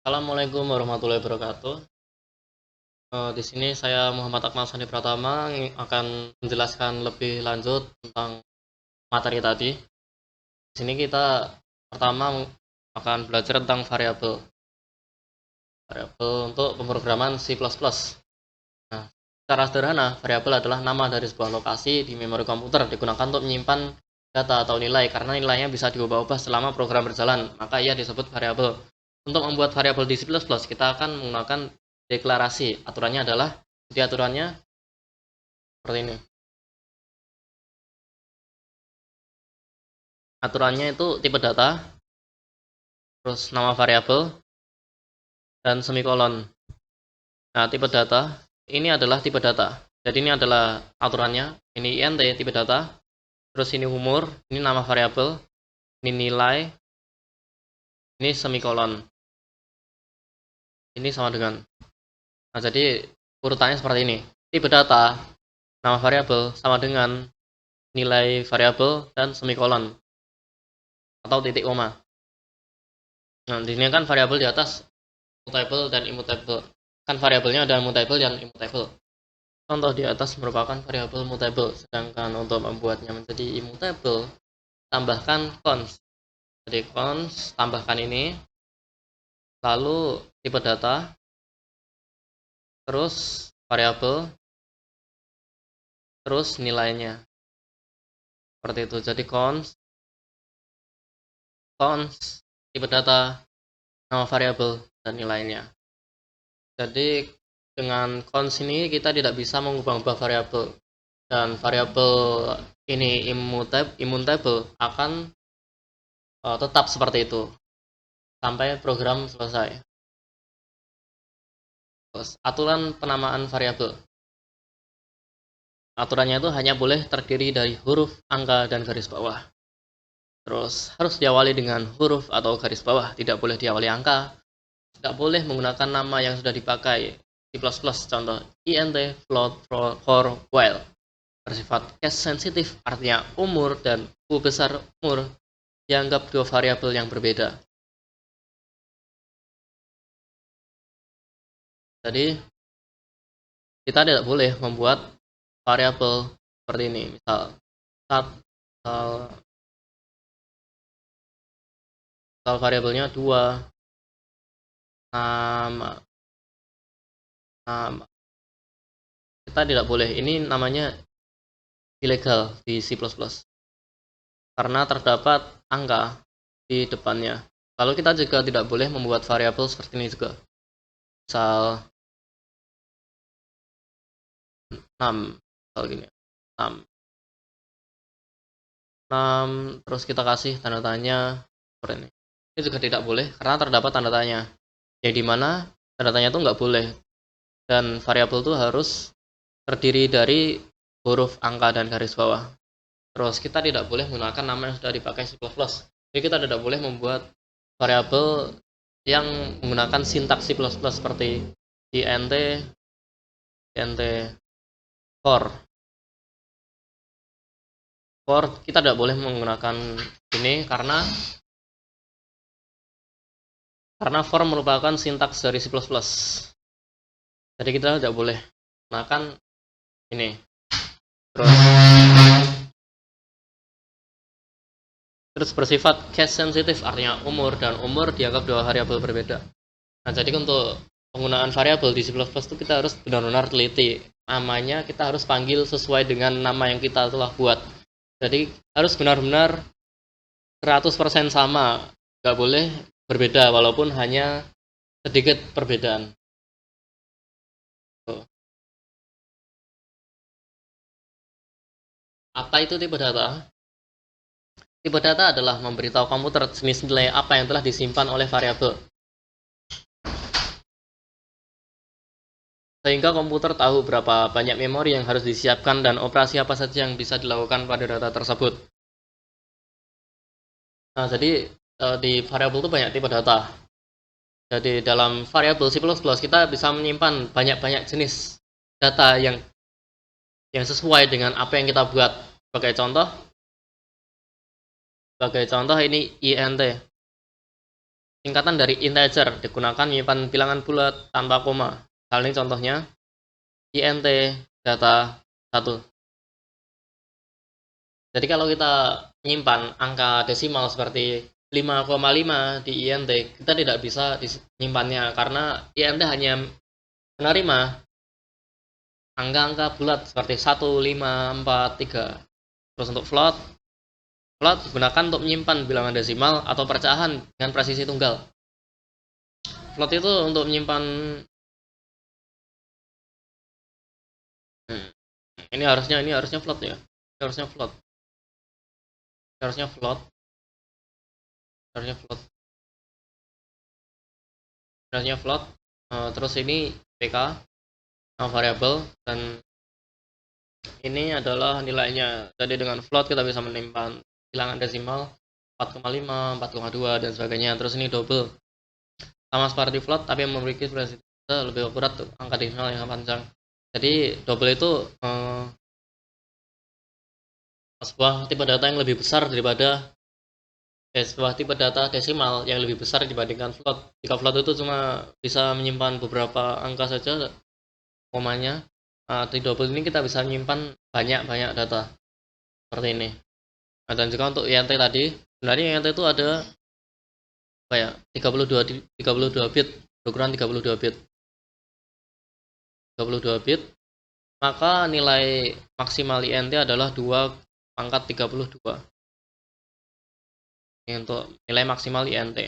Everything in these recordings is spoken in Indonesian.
Assalamualaikum warahmatullahi wabarakatuh. Di sini saya Muhammad Akmal Sani Pratama akan menjelaskan lebih lanjut tentang materi tadi. Di sini kita pertama akan belajar tentang variabel. Variabel untuk pemrograman C++. Nah, secara sederhana, variabel adalah nama dari sebuah lokasi di memori komputer digunakan untuk menyimpan data atau nilai karena nilainya bisa diubah-ubah selama program berjalan, maka ia disebut variabel. Untuk membuat variabel di C++, kita akan menggunakan deklarasi. Aturannya adalah, jadi aturannya seperti ini. Aturannya itu tipe data, terus nama variabel, dan semikolon. Nah, tipe data, ini adalah tipe data. Jadi ini adalah aturannya, ini int tipe data, terus ini umur, ini nama variabel, ini nilai, ini semikolon. Ini sama dengan. Nah, jadi urutannya seperti ini. Tipe data, nama variabel sama dengan nilai variabel dan semikolon atau titik koma. Nah, di sini kan variabel di atas mutable dan immutable. Kan variabelnya ada mutable dan immutable. Contoh di atas merupakan variabel mutable, sedangkan untuk membuatnya menjadi immutable, tambahkan const. Jadi const tambahkan ini, lalu tipe data, terus variabel, terus nilainya. Seperti itu. Jadi const tipe data, nama variabel, dan nilainya. Jadi dengan const ini kita tidak bisa mengubah-ubah variabel, dan variabel ini immutable akan tetap seperti itu sampai program selesai. Terus aturan penamaan variabel. Aturannya itu hanya boleh terdiri dari huruf, angka, dan garis bawah. Terus harus diawali dengan huruf atau garis bawah, tidak boleh diawali angka. Tidak boleh menggunakan nama yang sudah dipakai C++, contoh int float for while, bersifat case sensitif, artinya umur dan U besar umur dianggap dua variabel yang berbeda. Jadi kita tidak boleh membuat variabel seperti ini, misal variabelnya 2, nama. Kita tidak boleh, ini namanya ilegal di C++, karena terdapat angka di depannya. Lalu kita juga tidak boleh membuat variabel seperti ini juga, misal 6, misal gini, 6, terus kita kasih tanda tanya seperti ini. Ini juga tidak boleh karena terdapat tanda tanya, yang dimana tanda tanya itu nggak boleh, dan variabel itu harus terdiri dari huruf, angka, dan garis bawah. Terus kita tidak boleh menggunakan nama yang sudah dipakai C++. Jadi kita tidak boleh membuat variabel yang menggunakan sintaks C++ seperti int for. For kita tidak boleh menggunakan ini karena for merupakan sintaks dari C++. Jadi kita tidak boleh menggunakan ini. Terus bersifat case sensitif, artinya umur, dan umur dianggap dua variabel berbeda. Nah, jadi untuk penggunaan variabel di C++ itu kita harus benar-benar teliti. Namanya kita harus panggil sesuai dengan nama yang kita telah buat. Jadi harus benar-benar 100% sama, nggak boleh berbeda walaupun hanya sedikit perbedaan. Apa itu tipe data? Tipe data adalah memberitahu komputer jenis nilai apa yang telah disimpan oleh variabel, sehingga komputer tahu berapa banyak memori yang harus disiapkan dan operasi apa saja yang bisa dilakukan pada data tersebut. Nah, jadi di variabel itu banyak tipe data. Jadi dalam variabel C++ kita bisa menyimpan banyak-banyak jenis data yang sesuai dengan apa yang kita buat. Sebagai contoh ini int. singkatan dari integer, digunakan menyimpan bilangan bulat tanpa koma. Hal ini contohnya int data 1. Jadi kalau kita menyimpan angka desimal seperti 5,5 di int, kita tidak bisa menyimpannya karena int hanya menerima angka-angka bulat seperti 1, 5, 4, 3. Terus untuk float digunakan untuk menyimpan bilangan desimal atau pecahan dengan presisi tunggal. Float itu untuk menyimpan ini harusnya float ya. Harusnya float. Terus ini pk variabel dan ini adalah nilainya. Jadi dengan float kita bisa menyimpan bilangan desimal 4,5, 4,2 dan sebagainya. Terus ini double. Sama seperti float tapi memiliki presisi lebih akurat tuh, angka desimal yang panjang. Jadi double itu sebuah tipe data yang lebih besar daripada sebuah tipe data desimal yang lebih besar dibandingkan float. Jika float itu cuma bisa menyimpan beberapa angka saja komanya, di double ini kita bisa menyimpan banyak data seperti ini. Nah, dan juga untuk int tadi, sebenarnya int itu ada apa ya, 32 bit, berukuran 32 bit. 32 bit, maka nilai maksimal int adalah 2 pangkat 32. Ini untuk nilai maksimal int.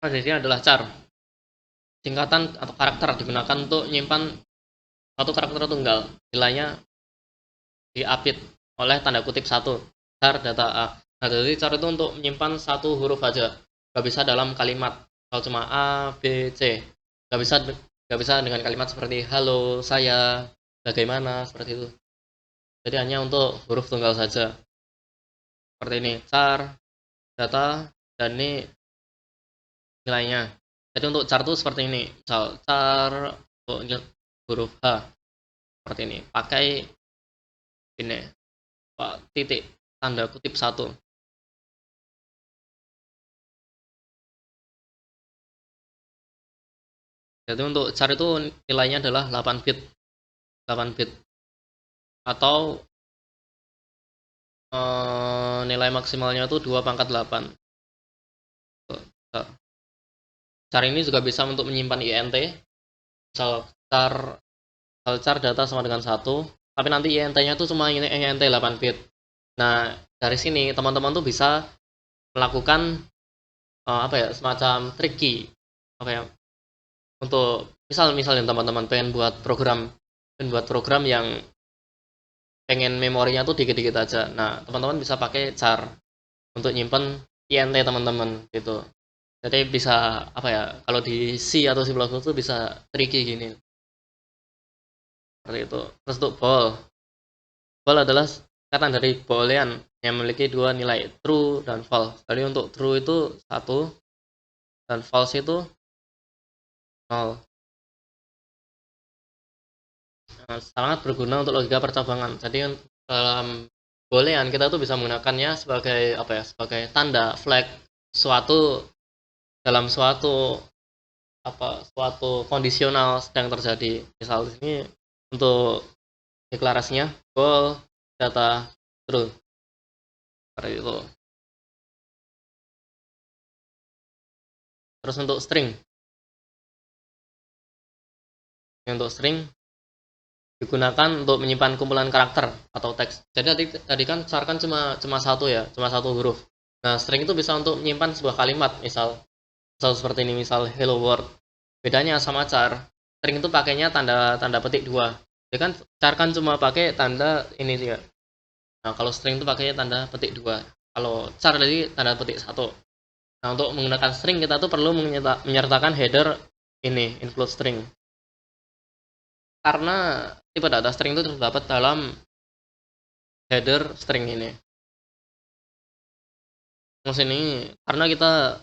Nah, di sini adalah char. Singkatan atau karakter digunakan untuk menyimpan satu karakter tunggal. Nilainya diapit oleh tanda kutip 1. Char data A. Nah, jadi char itu untuk menyimpan satu huruf aja. Gak bisa dalam kalimat. Kalau cuma A, B, C. Gak bisa dengan kalimat seperti halo, saya, bagaimana, seperti itu. Jadi hanya untuk huruf tunggal saja. Seperti ini, char data, dan ini nilainya. Jadi untuk char itu seperti ini. Misal char untuk huruf H seperti ini. Pakai ini titik tanda kutip 1. Jadi untuk char itu nilainya adalah 8 bit. Atau nilai maksimalnya itu 2 pangkat 8. Char ini juga bisa untuk menyimpan int. Misal char data sama dengan 1, tapi nanti int-nya itu cuma int 8 bit. Nah, dari sini teman-teman tuh bisa melakukan semacam tricky untuk misalnya teman-teman pengen buat program yang pengen memorinya tuh dikit-dikit aja. Nah, teman-teman bisa pakai char untuk nyimpen int teman-teman gitu. Jadi bisa kalau di C atau C++ itu bisa tricky gini. Seperti itu. Terus untuk ball adalah singkatan dari boolean yang memiliki dua nilai, true dan false. Jadi untuk true itu 1 dan false itu 0. Sangat berguna untuk logika percabangan. Jadi dalam boolean kita tuh bisa menggunakannya sebagai sebagai tanda flag dalam suatu kondisional sedang terjadi. Misal di sini untuk deklarasinya ball data true. Seperti itu. Terus untuk string digunakan untuk menyimpan kumpulan karakter atau teks. Jadi tadi kan char kan cuma satu ya, cuma satu huruf. Nah, string itu bisa untuk menyimpan sebuah kalimat, misal seperti ini, misal hello world. Bedanya sama char, string itu pakainya tanda petik 2. Jadi kan char kan cuma pakai tanda ini ya. Nah, kalau string itu pakainya tanda petik 2. Kalau char tadi tanda petik 1. Nah, untuk menggunakan string kita tuh perlu menyertakan header ini, include string. Karena tipe data string itu terdapat dalam header string ini. Terus ini karena kita